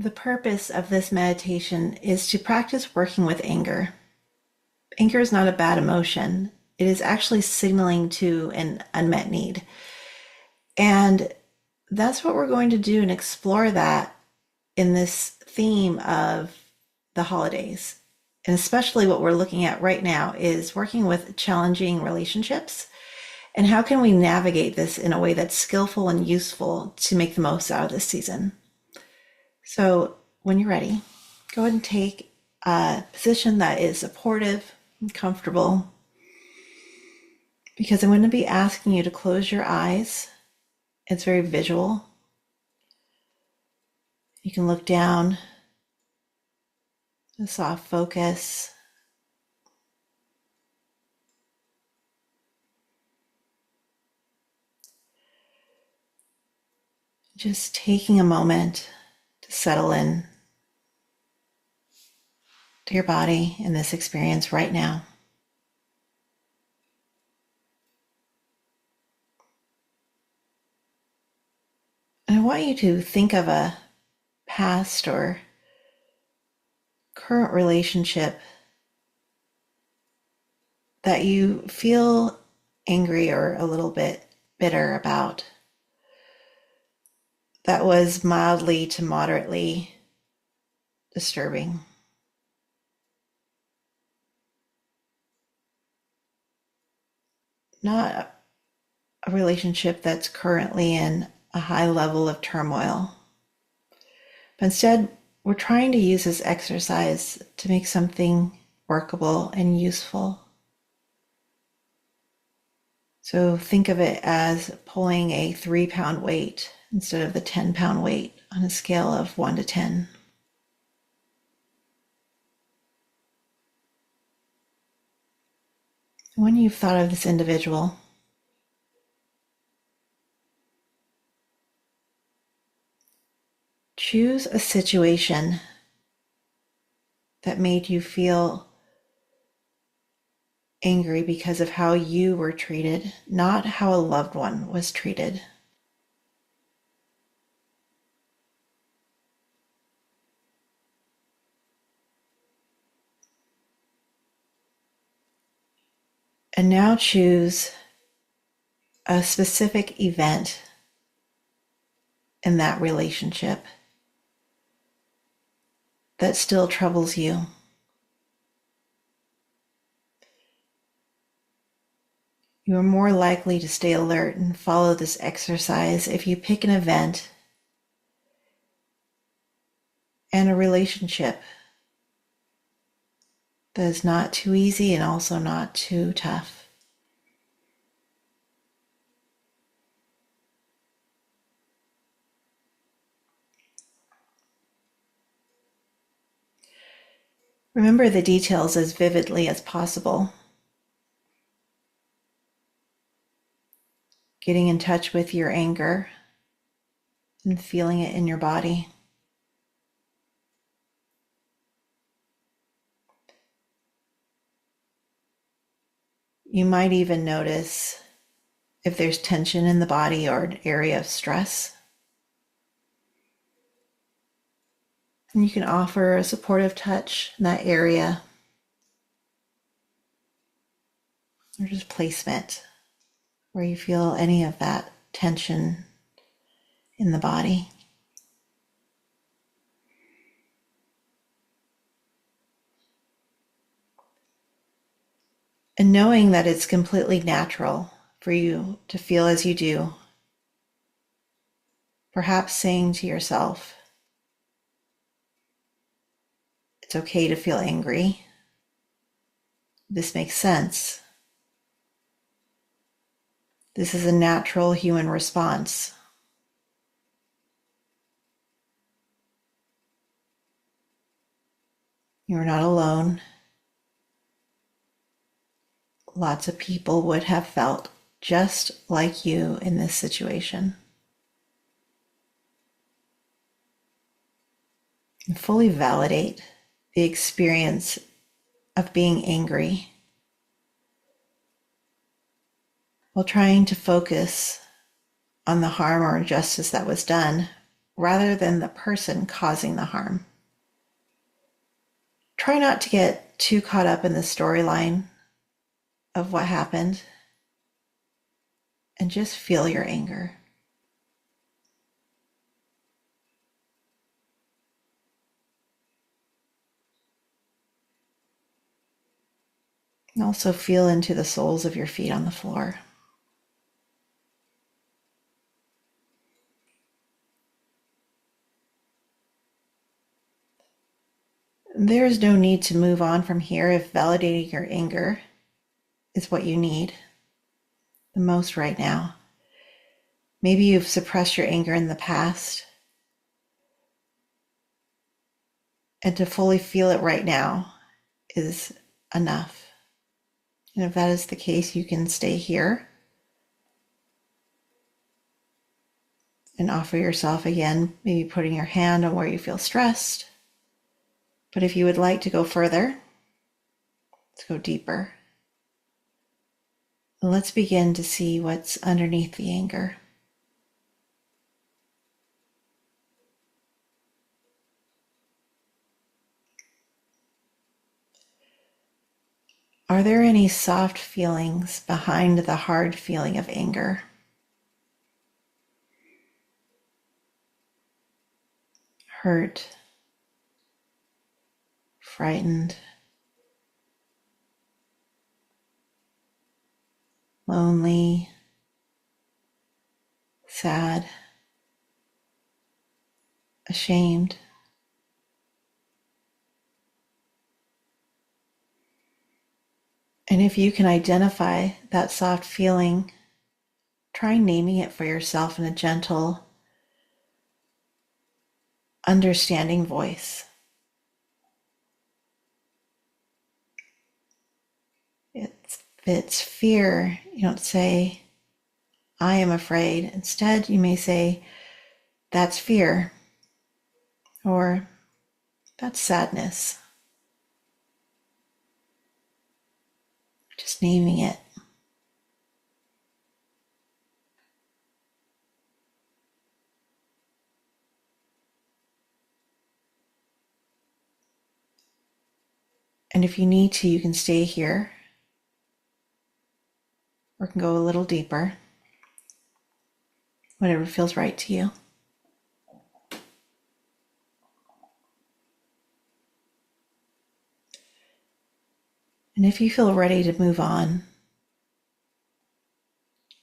The purpose of this meditation is to practice working with anger. Anger is not a bad emotion. It is actually signaling to an unmet need. And that's what we're going to do and explore that in this theme of the holidays. And especially what we're looking at right now is working with challenging relationships and how can we navigate this in a way that's skillful and useful to make the most out of this season. So when you're ready, go ahead and take a position that is supportive and comfortable, because I'm going to be asking you to close your eyes. It's very visual. You can look down, a soft focus. Just taking a moment to settle in to your body in this experience right now. And I want you to think of a past or current relationship that you feel angry or a little bit bitter about, that was mildly to moderately disturbing. Not a relationship that's currently in a high level of turmoil, but instead we're trying to use this exercise to make something workable and useful. So think of it as pulling a 3-pound weight instead of the 10-pound weight on a scale of 1 to 10. When you've thought of this individual, choose a situation that made you feel angry because of how you were treated, not how a loved one was treated. And now choose a specific event in that relationship that still troubles you. You are more likely to stay alert and follow this exercise if you pick an event and a relationship that is not too easy and also not too tough. Remember the details as vividly as possible. Getting in touch with your anger and feeling it in your body. You might even notice if there's tension in the body or an area of stress. And you can offer a supportive touch in that area, or just placement where you feel any of that tension in the body. And knowing that it's completely natural for you to feel as you do, perhaps saying to yourself, it's okay to feel angry. This makes sense. This is a natural human response. You're not alone. Lots of people would have felt just like you in this situation. And fully validate the experience of being angry while trying to focus on the harm or injustice that was done rather than the person causing the harm. Try not to get too caught up in the storyline of what happened and just feel your anger. And also feel into the soles of your feet on the floor. There is no need to move on from here if validating your anger is what you need the most right now. Maybe you've suppressed your anger in the past, and to fully feel it right now is enough. And if that is the case, you can stay here and offer yourself again, maybe putting your hand on where you feel stressed. But if you would like to go further, let's go deeper. And let's begin to see what's underneath the anger. Are there any soft feelings behind the hard feeling of anger? Hurt, frightened, lonely, sad, ashamed. And if you can identify that soft feeling, try naming it for yourself in a gentle, understanding voice. If it's fear, you don't say, I am afraid. Instead, you may say, that's fear, or that's sadness. Just naming it. And if you need to, you can stay here or can go a little deeper, whatever feels right to you. And if you feel ready to move on,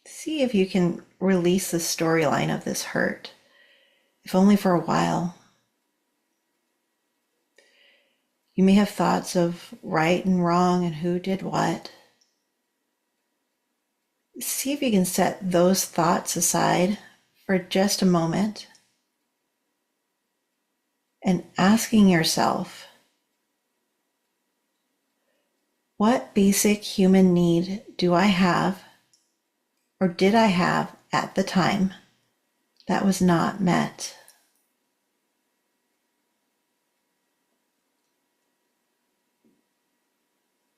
see if you can release the storyline of this hurt, if only for a while. You may have thoughts of right and wrong and who did what. See if you can set those thoughts aside for just a moment and asking yourself, what basic human need do I have or did I have at the time that was not met?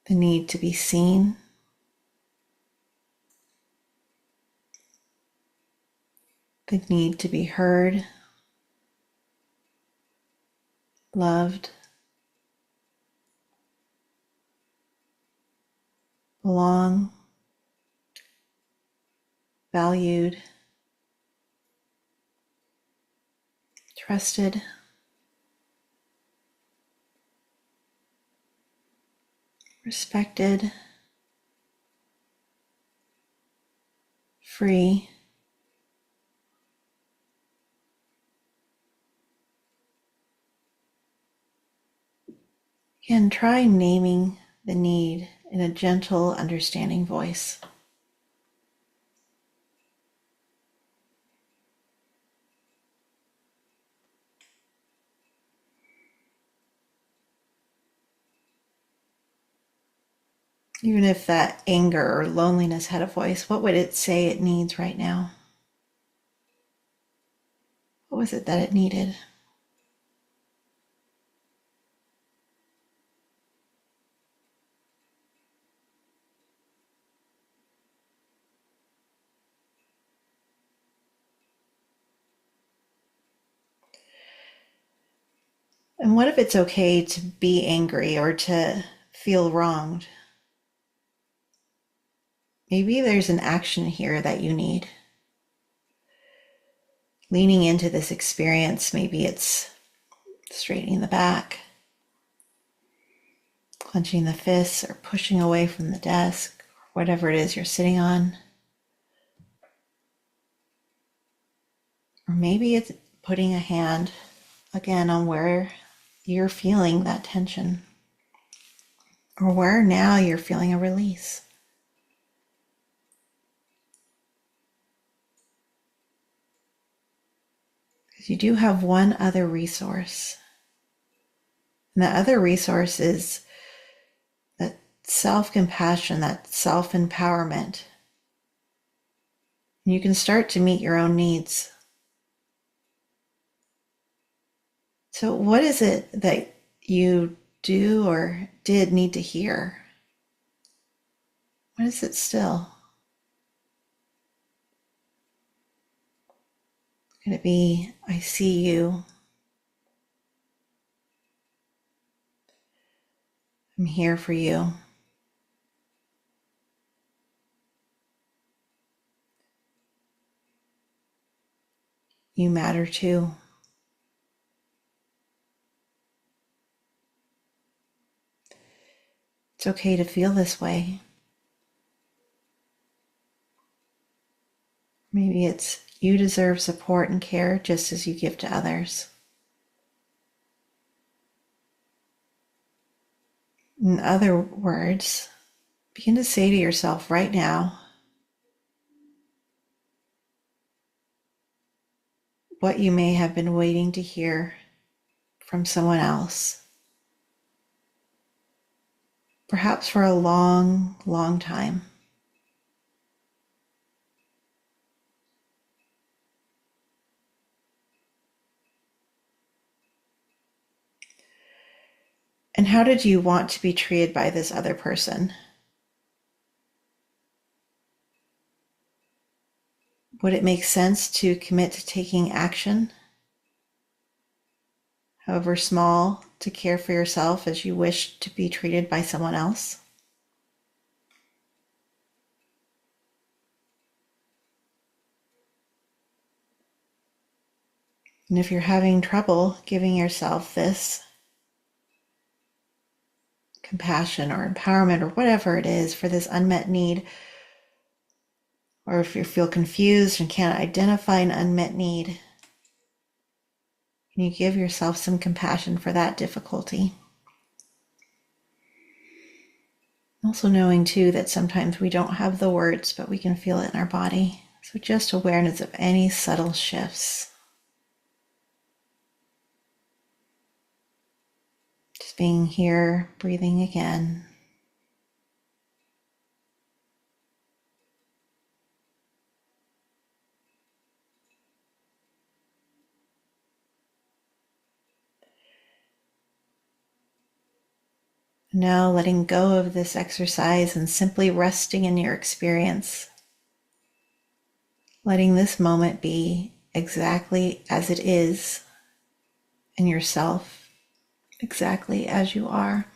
The need to be seen, the need to be heard, loved, belong, valued, trusted, respected, free. Again, try naming the need in a gentle, understanding voice. Even if that anger or loneliness had a voice, what would it say it needs right now? What was it that it needed? And what if it's okay to be angry or to feel wronged? Maybe there's an action here that you need. Leaning into this experience, maybe it's straightening the back, clenching the fists, or pushing away from the desk, or whatever it is you're sitting on. Or maybe it's putting a hand again on where you're feeling that tension, or where now you're feeling a release. Because you do have one other resource. And that other resource is that self-compassion, that self-empowerment. And you can start to meet your own needs. So what is it that you do or did need to hear? What is it still? Could it be, I see you. I'm here for you. You matter too. It's okay to feel this way. Maybe it's you deserve support and care just as you give to others. In other words, begin to say to yourself right now what you may have been waiting to hear from someone else. Perhaps for a long, long time. And how did you want to be treated by this other person? Would it make sense to commit to taking action, however small, to care for yourself as you wish to be treated by someone else? And if you're having trouble giving yourself this compassion or empowerment or whatever it is for this unmet need, or if you feel confused and can't identify an unmet need, can you give yourself some compassion for that difficulty? Also knowing too that sometimes we don't have the words, but we can feel it in our body. So just awareness of any subtle shifts. Just being here, breathing again. Now letting go of this exercise and simply resting in your experience. Letting this moment be exactly as it is in yourself, exactly as you are.